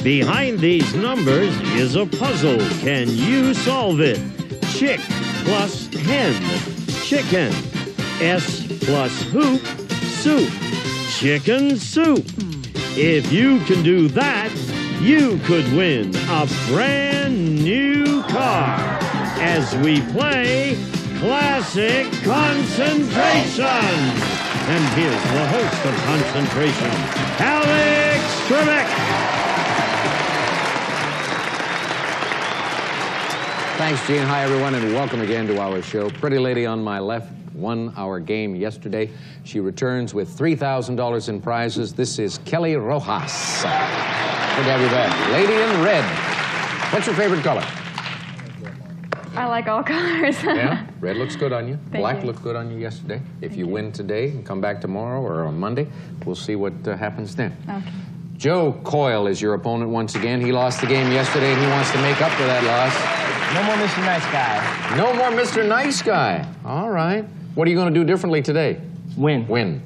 Behind these numbers is a puzzle. Can you solve it? Chick plus hen, chicken. S plus hoop, soup, chicken soup. If you can do that, you could win a brand new car as we play Classic Concentration. And here's the host of Concentration, Alex Trebek. Thanks, Gene. Hi, everyone, and welcome again to our show. Pretty lady on my left won our game yesterday. She returns with $3,000 in prizes. This is Kelly Rojas. Good to have you back. Lady in red. What's your favorite color? I like all colors. Yeah? Red looks good on you. Black you. looked good on you yesterday. If you win today and come back tomorrow or on Monday, we'll see what happens then. Okay. Joe Coyle is your opponent once again. He lost the game yesterday and he wants to make up for that loss. No more Mr. Nice Guy. No more Mr. Nice Guy. All right. What are you going to do differently today? Win. Win.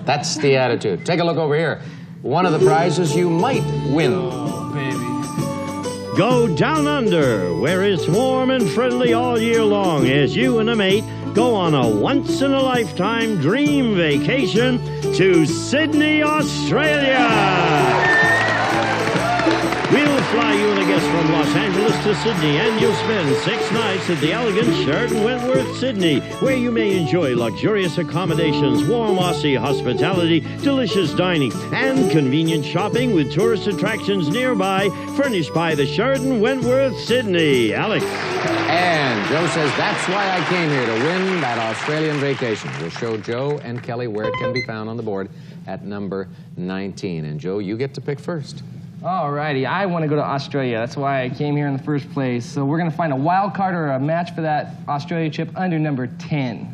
That's the attitude. Take a look over here. One of the prizes you might win. Oh, baby. Go down under, where it's warm and friendly all year long as you and a mate go on a once-in-a-lifetime dream vacation to Sydney, Australia. We'll fly you and a guest from Los Angeles to Sydney, and you'll spend 6 nights at the elegant Sheraton Wentworth, Sydney, where you may enjoy luxurious accommodations, warm Aussie hospitality, delicious dining, and convenient shopping with tourist attractions nearby, furnished by the Sheraton Wentworth, Sydney. Alex. And Joe says that's why I came here, to win that Australian vacation. We'll show Joe and Kelly where it can be found on the board at number 19. And Joe, you get to pick first. Alrighty, I want to go to Australia. That's why I came here in the first place. So we're going to find a wild card or a match for that Australia trip under number 10.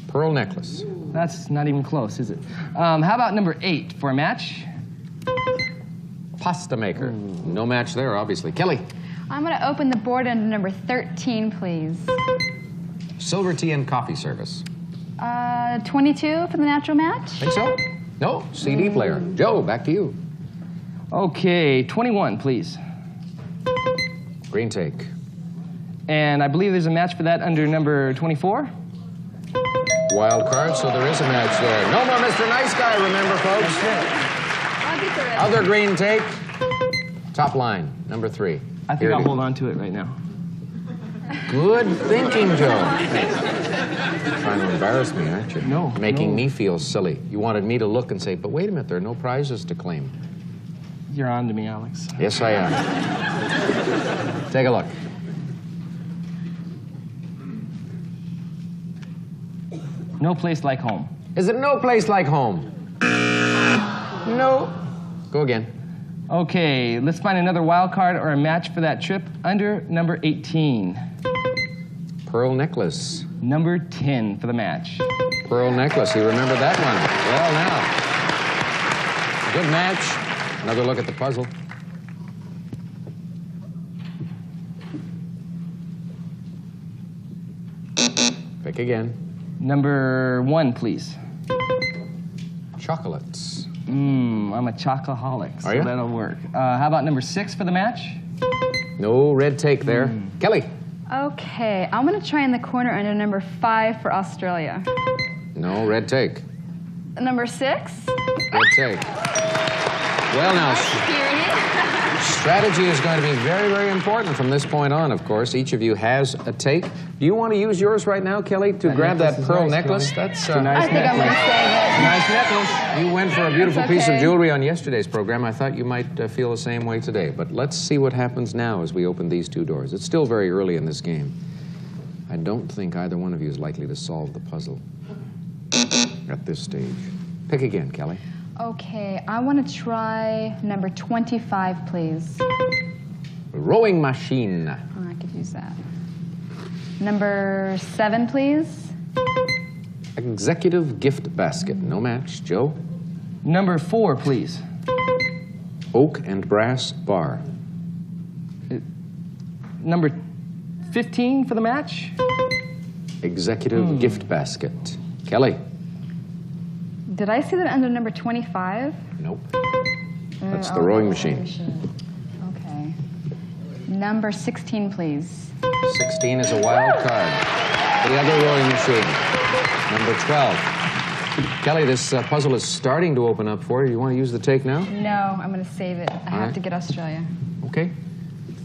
Pearl necklace. That's not even close, is it? How about number 8 for a match? Pasta maker. No match there, obviously. Kelly. I'm going to open the board under number 13, please. Silver tea and coffee service. 22 for the natural match. Think so? No. CD player. Joe, back to you. Okay, 21, please. Green take. And I believe there's a match for that under number 24. Wild card, so there is a match there. No more Mr. Nice Guy, remember, folks. I'll get the rest. Other green take. Top line, number 3. I think I'll hold on to it right now. Good thinking, Joe. Trying to embarrass me, aren't you? No. Making me feel silly. You wanted me to look and say, but wait a minute, there are no prizes to claim. You're on to me, Alex. Yes, I am. Take a look. No place like home. Is it no place like home? No. Go again. Okay, let's find another wild card or a match for that trip under number 18. Pearl necklace. Number 10 for the match. Pearl necklace. You remember that one. Well, now. Good match. Another look at the puzzle. Pick again. Number 1, please. Chocolates. I'm a chocoholic, so Are you? that'll work. How about number 6 for the match? No red take there. Kelly. Okay, I'm going to try in the corner under number 5 for Australia. No red take. Number 6? Red take. Well, now, strategy is going to be very, very important from this point on, of course. Each of you has a take. Do you want to use yours right now, Kelly, to grab that pearl necklace? That's a nice I think I'm going to save it. nice necklace. You went for a beautiful That's piece of okay. jewelry on yesterday's program. I thought you might feel the same way today. But let's see what happens now as we open these 2 doors. It's still very early in this game. I don't think either one of you is likely to solve the puzzle at this stage. Pick again, Kelly. Okay, I want to try number 25, please. Rowing machine. Oh, I could use that. Number 7, please. Executive gift basket. No match. Joe? Number 4, please. Oak and brass bar. Number 15 for the match. Executive gift basket. Kelly? Did I see that under number 25? Nope. Let's That's the rowing machine. Okay. Number 16, please. 16 is a wild card. The other rowing machine. Number 12. Kelly, this puzzle is starting to open up for you. You want to use the take now? No, I'm going to save it. I have to get Australia. Okay.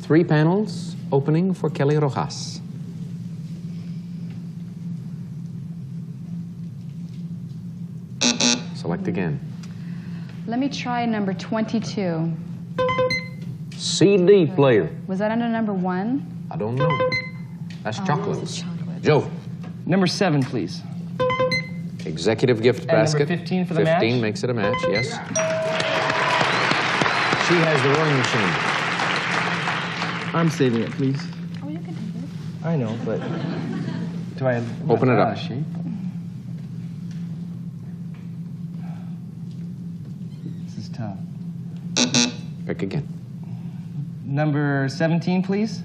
3 panels opening for Kelly Rojas. Select again. Let me try number 22. CD player. Was that under number 1? I don't know. That's chocolate. Chocolate. Joe. Number 7, please. Executive gift And number basket. 15 for the 15 match? makes it a match, yes. She has the rowing machine. I'm saving it, please. Oh, you can do it. I know, but do I Open it up. Shape? This is tough. Pick again. Number 17, please.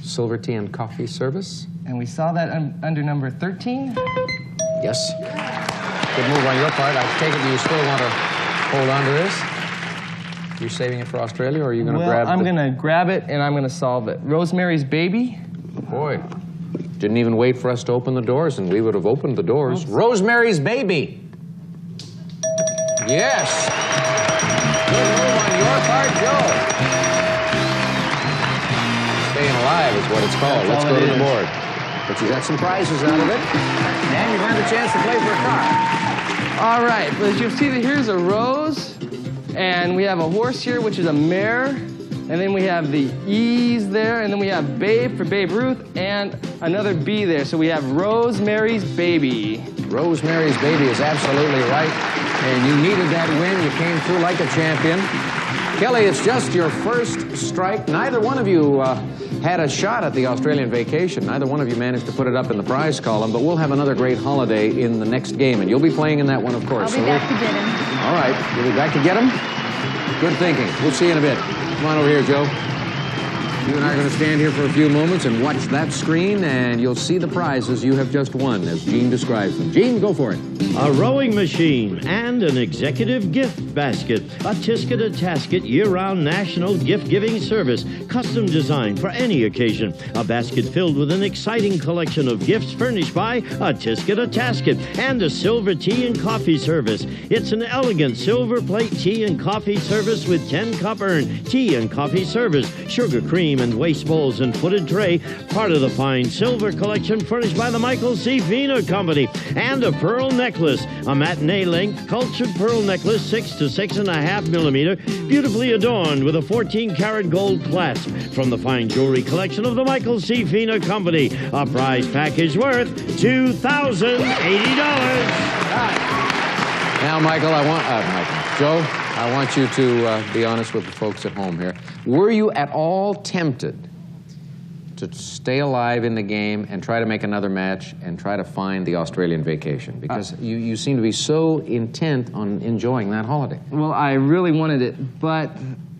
Silver tea and coffee service. And we saw that under number 13. Yes. Good move on your part. I take it you still want to hold on to this? You're saving it for Australia, or are you going to grab I'm going to grab it, and I'm going to solve it. Rosemary's Baby. Boy, didn't even wait for us to open the doors, and we would have opened the doors. Oops. Rosemary's Baby. Yes. Good move on your part, Joe. Staying alive is what it's called. That's Let's all go it to the is. board. But you got some prizes out of it, and you've earned a chance to play for a car. All right, but as you'll see, here's a rose, and we have a horse here, which is a mare, and then we have the E's there, and then we have Babe for Babe Ruth, and another B there. So we have Rosemary's Baby. Rosemary's Baby is absolutely right, and you needed that win. You came through like a champion. Kelly, it's just your first strike. Neither one of you had a shot at the Australian vacation. Neither one of you managed to put it up in the prize column, but we'll have another great holiday in the next game, and you'll be playing in that one, of course. I'll be back to get him. All right, you'll be back to get him? Good thinking. We'll see you in a bit. Come on over here, Joe. You and I are going to stand here for a few moments and watch that screen, and you'll see the prizes you have just won, as Gene describes them. Gene, go for it. A rowing machine and an executive gift basket. A Tisket-a-Tasket year-round national gift-giving service. Custom designed for any occasion. A basket filled with an exciting collection of gifts furnished by a Tisket-a-Tasket. And a silver tea and coffee service. It's an elegant silver plate tea and coffee service with 10-cup urn. Tea and coffee service. Sugar, cream, and waste bowls and footed tray. Part of the fine silver collection furnished by the Michael C. Fina Company. And a pearl necklace. A matinee length cultured pearl necklace, 6 to 6.5 millimeter, beautifully adorned with a 14-karat gold clasp from the fine jewelry collection of the Michael C. Fina Company. A prize package worth $2,080. Now, Michael, Joe, I want you to be honest with the folks at home here. Were you at all tempted to stay alive in the game and try to make another match and try to find the Australian vacation? Because you seem to be so intent on enjoying that holiday. Well, I really wanted it, but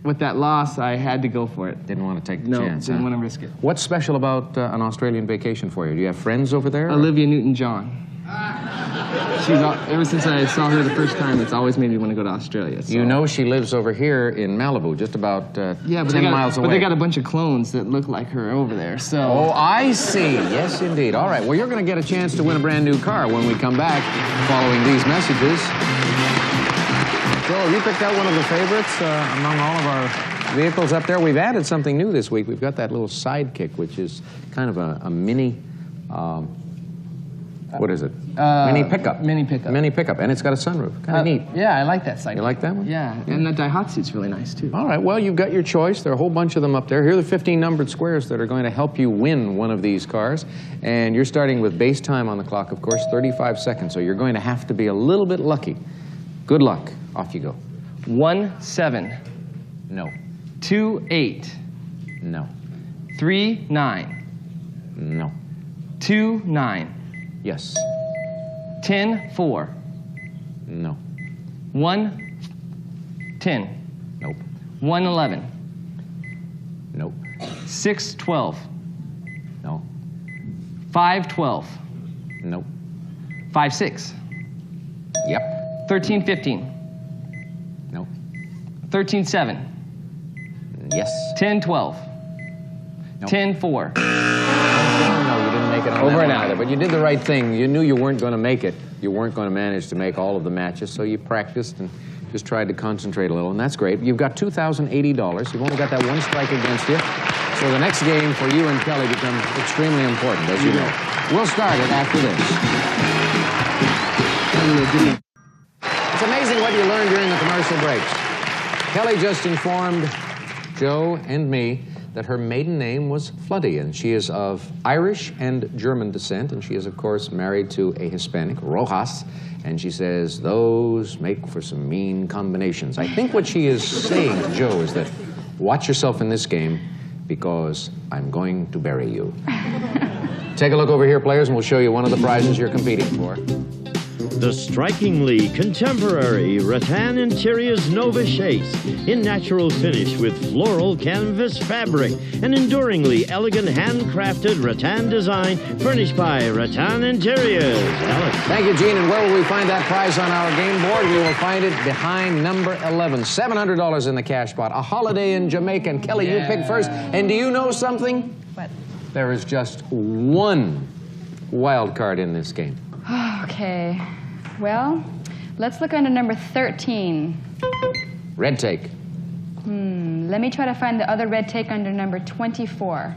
with that loss, I had to go for it. Didn't want to take the No, chance. didn't huh? want to risk it. What's special about an Australian vacation for you? Do you have friends over there? Olivia Newton-John. Ever since I saw her the first time, it's always made me want to go to Australia. So. You know she lives over here in Malibu, just about 10 miles away. But they got a bunch of clones that look like her over there, so... Oh, I see. Yes, indeed. All right. Well, you're going to get a chance to win a brand new car when we come back following these messages. Joe, have you picked out one of the favorites among all of our vehicles up there? We've added something new this week. We've got that little sidekick, which is kind of a mini... what is it? Mini pickup. Mini pickup. Mini pickup, and it's got a sunroof. Kind of neat. Yeah, I like that cycle. You like that one? Yeah, and the Daihatsu's really nice, too. All right, well, you've got your choice. There are a whole bunch of them up there. Here are the 15 numbered squares that are going to help you win one of these cars. And you're starting with base time on the clock, of course, 35 seconds. So you're going to have to be a little bit lucky. Good luck. Off you go. 17. No. 28. No. 39. No. 29. Yes. 10-4. No. 1-10. Nope. 1-11. Nope. 6-12. No. 5-12. Nope. 5-6. Yep. 13-15. Nope. 13-7. Yes. 10-12. No. 10-4. No, you didn't make it on Over that and one out. either, but you did the right thing. You knew you weren't going to make it. You weren't going to manage to make all of the matches, so you practiced and just tried to concentrate a little, and that's great. You've got $2,080. You've only got that one strike against you. So the next game for you and Kelly becomes extremely important, as you know. We'll start it after this. It's amazing what you learn during the commercial breaks. Kelly just informed Joe and me that her maiden name was Floody, and she is of Irish and German descent, and she is, of course, married to a Hispanic, Rojas, and she says those make for some mean combinations. I think what she is saying to Joe is that, watch yourself in this game, because I'm going to bury you. Take a look over here, players, and we'll show you one of the prizes you're competing for. The strikingly contemporary rattan interiors Nova Chase in natural finish with floral canvas fabric. An enduringly elegant handcrafted rattan design furnished by Rattan Interiors. Alex. Thank you, Gene. And where will we find that prize on our game board? We will find it behind number 11. $700 in the cash pot. A holiday in Jamaica. And Kelly, you pick first. And do you know something? What? There is just one wild card in this game. Okay. Well, let's look under number 13. Red take. Let me try to find the other red take under number 24.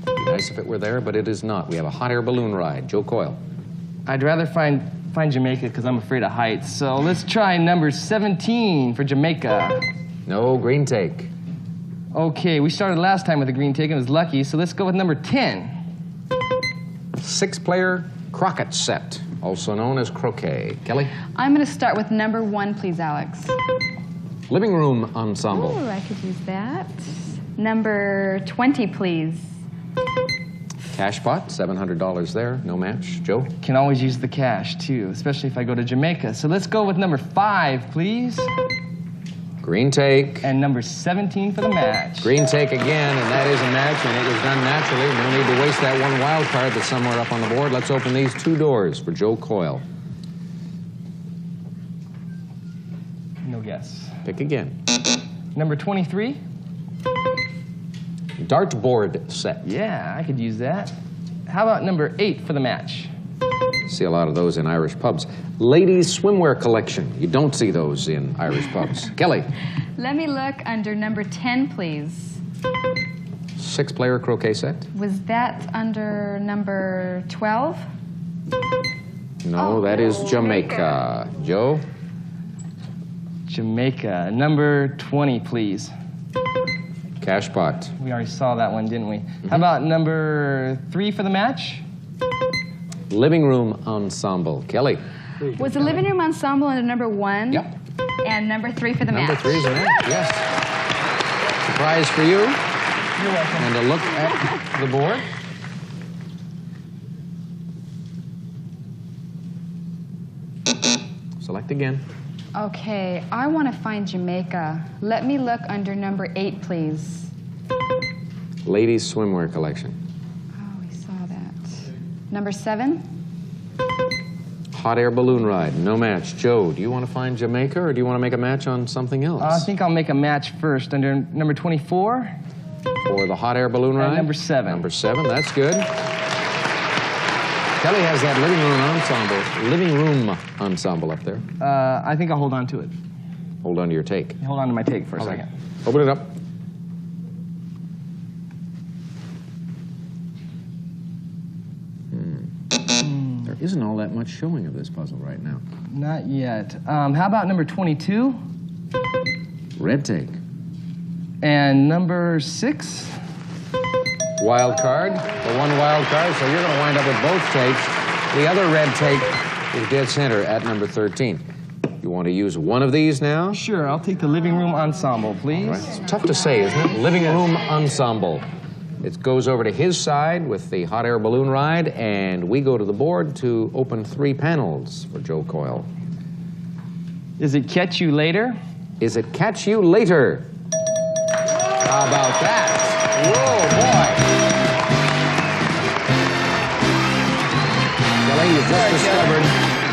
Be nice if it were there, but it is not. We have a hot air balloon ride. Joe Coyle. I'd rather find Jamaica because I'm afraid of heights. So let's try number 17 for Jamaica. No green take. Okay, we started last time with a green take and it was lucky, so let's go with number 10. 6-player croquet set, also known as croquet. Kelly? I'm going to start with number 1, please, Alex. Living room ensemble. Oh, I could use that. Number 20, please. Cash pot, $700 there. No match. Joe? Can always use the cash too, especially if I go to Jamaica. So let's go with number 5, please. Green take. And number 17 for the match. Green take again, and that is a match, and it was done naturally. No need to waste that one wild card that's somewhere up on the board. Let's open these 2 doors for Joe Coyle. No guess. Pick again. Number 23. Dartboard set. Yeah, I could use that. How about number 8 for the match? See a lot of those in Irish pubs. Ladies' swimwear collection. You don't see those in Irish pubs. Kelly? Let me look under number 10, please. 6-player croquet set. Was that under number 12? No, that is Jamaica. Joe? Jamaica. Number 20, please. Cash pot. We already saw that one, didn't we? How about number 3 for the match? Living room ensemble. Kelly? Was the living room ensemble under number 1? Yep. And number 3 for the Number match? 3 is a match, yes. Surprise for you. You're welcome. And a look at the board. Select again. Okay, I want to find Jamaica. Let me look under number 8, please. Ladies' swimwear collection. Oh, we saw that. Number 7? Hot air balloon ride. No match. Joe, do you want to find Jamaica, or do you want to make a match on something else? I think I'll make a match first under number 24. For the hot air balloon ride? Number 7. Number 7, that's good. Kelly has that living room ensemble up there. I think I'll hold on to it. Hold on to your take. Hold on to my take for a Okay. second. Open it up. There isn't all that much showing of this puzzle right now. Not yet. How about number 22? Red take. And number 6? Wild card. The one wild card, so you're going to wind up with both takes. The other red take is dead center at number 13. You want to use one of these now? Sure, I'll take the living room ensemble, please. Right. It's tough to say, isn't it? Living room ensemble. It goes over to his side with the hot air balloon ride, and we go to the board to open 3 panels for Joe Coyle. Is it catch you later? Is it catch you later? How about that? Whoa, boy. Kelly, you just discovered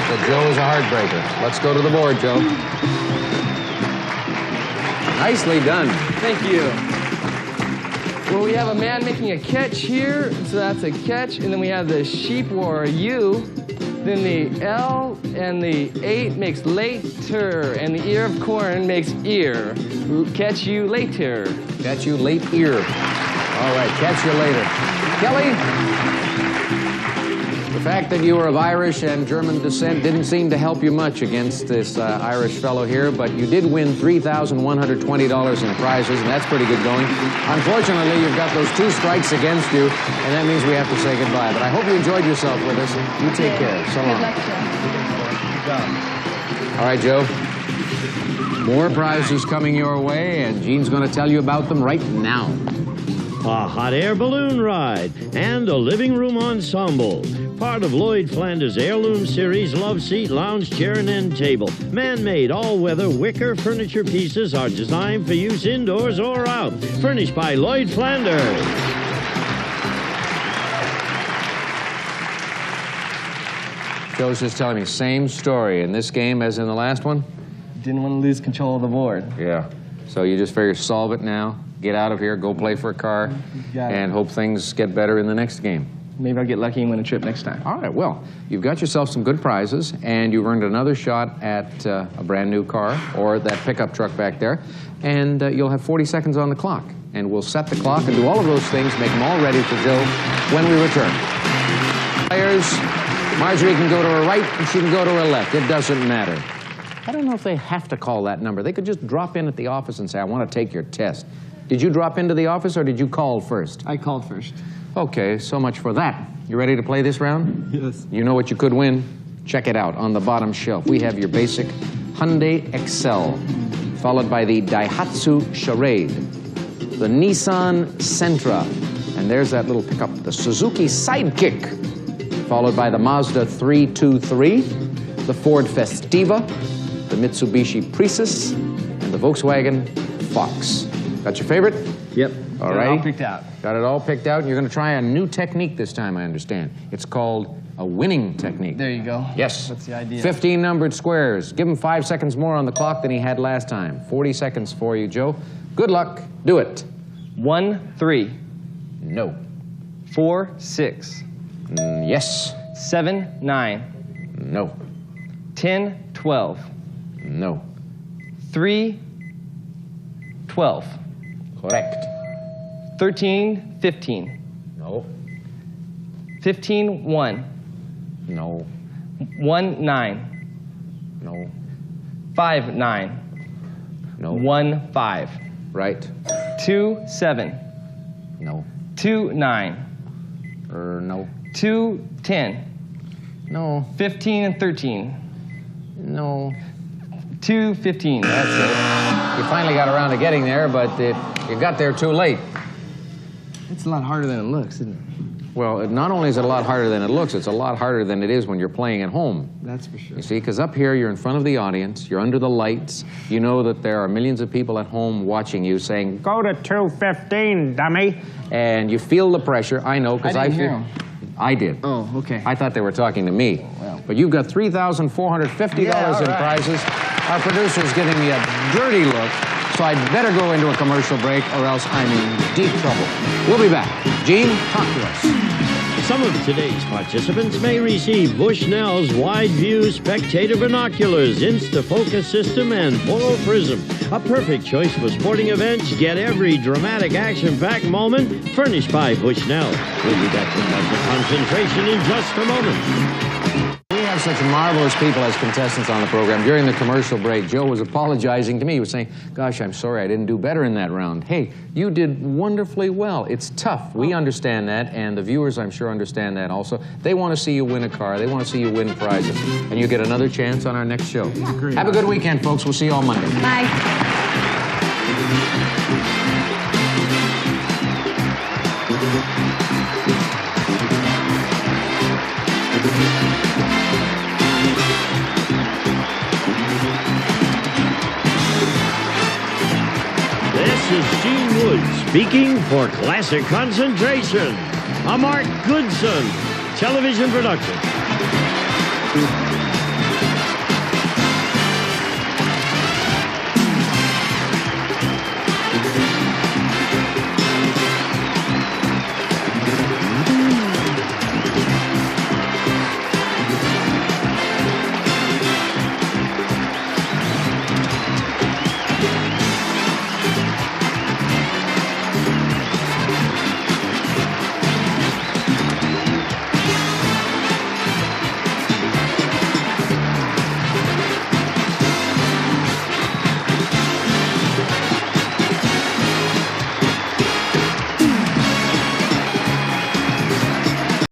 that Joe is a heartbreaker. Let's go to the board, Joe. Nicely done. Thank you. Well, we have a man making a catch here, so that's a catch. And then we have the sheep or a U. Then the L and the 8 makes later, and the ear of corn makes ear. Catch you later. Catch you late ear. All right, catch you later. Kelly, the fact that you were of Irish and German descent didn't seem to help you much against this Irish fellow here, but you did win $3,120 in prizes, and that's pretty good going. Unfortunately, you've got those 2 strikes against you, and that means we have to say goodbye. But I hope you enjoyed yourself with us. You take care. So long. Good luck, Joe. All right, Joe. More prizes coming your way, and Gene's going to tell you about them right now. A hot air balloon ride and a living room ensemble. Part of Lloyd Flanders' heirloom series, love seat, lounge chair, and end table. Man-made, all-weather wicker furniture pieces are designed for use indoors or out. Furnished by Lloyd Flanders. Joe's just telling me, same story in this game as in the last one? Didn't want to lose control of the board. Yeah. So you just figure solve it now, get out of here, go play for a car, and hope things get better in the next game. Maybe I'll get lucky and win a trip next time. All right, well, you've got yourself some good prizes, and you've earned another shot at a brand new car or that pickup truck back there, and you'll have 40 seconds on the clock. And we'll set the clock and do all of those things, make them all ready to go when we return. Players, Marjorie can go to her right and she can go to her left. It doesn't matter. I don't know if they have to call that number. They could just drop in at the office and say, I want to take your test. Did you drop into the office or did you call first? I called first. Okay, so much for that. You ready to play this round? Yes. You know what you could win? Check it out on the bottom shelf. We have your basic Hyundai Excel, followed by the Daihatsu Charade, the Nissan Sentra, and there's that little pickup, the Suzuki Sidekick, followed by the Mazda 323, the Ford Festiva, the Mitsubishi Prius, and the Volkswagen Fox. Got your favorite? Yep. All right. Got it all picked out. Got it all picked out. You're going to try a new technique this time, I understand. It's called a winning technique. There you go. Yes. That's the idea. 15 numbered squares. Give him 5 seconds more on the clock than he had last time. 40 seconds for you, Joe. Good luck. Do it. 1, 3. No. 4, 6. Yes. 7, 9. No. 10, 12. No. 3, 12. Correct. 13, 15. No. 15, 1. No. 1, 9. No. 5, 9. No. 1, 5. Right. 2, 7. No. 2, 9. No. 2, 10. No. 15 and 13. No. 2, 15. That's it. You finally got around to getting there, but you got there too late. It's a lot harder than it looks, isn't it? Well, not only is it a lot harder than it looks, it's a lot harder than it is when you're playing at home. That's for sure. You see, because up here you're in front of the audience, you're under the lights, you know that there are millions of people at home watching you saying, go to 2:15, dummy. And you feel the pressure, I know, because I didn't hear feel... 'em. I did. Oh, okay. I thought they were talking to me. Well. But you've got $3,450 in prizes. Our producer's giving me a dirty look, so I'd better go into a commercial break or else I'm in deep trouble. We'll be back. Gene, talk to us. Some of today's participants may receive Bushnell's Wide View Spectator Binoculars, Insta-Focus System, and Polo Prism. A perfect choice for sporting events. Get every dramatic action-packed moment furnished by Bushnell. We'll be back with Budget Concentration in just a moment. We have such marvelous people as contestants on the program. During the commercial break, Joe was apologizing to me. He was saying, gosh, I'm sorry I didn't do better in that round. Hey, you did wonderfully well. It's tough. We understand that, and the viewers, I'm sure, understand that also. They want to see you win a car. They want to see you win prizes. And you get another chance on our next show. Have a good weekend, folks. We'll see you on Monday. Bye. This is Gene Wood speaking for Classic Concentration, a Mark Goodson television production.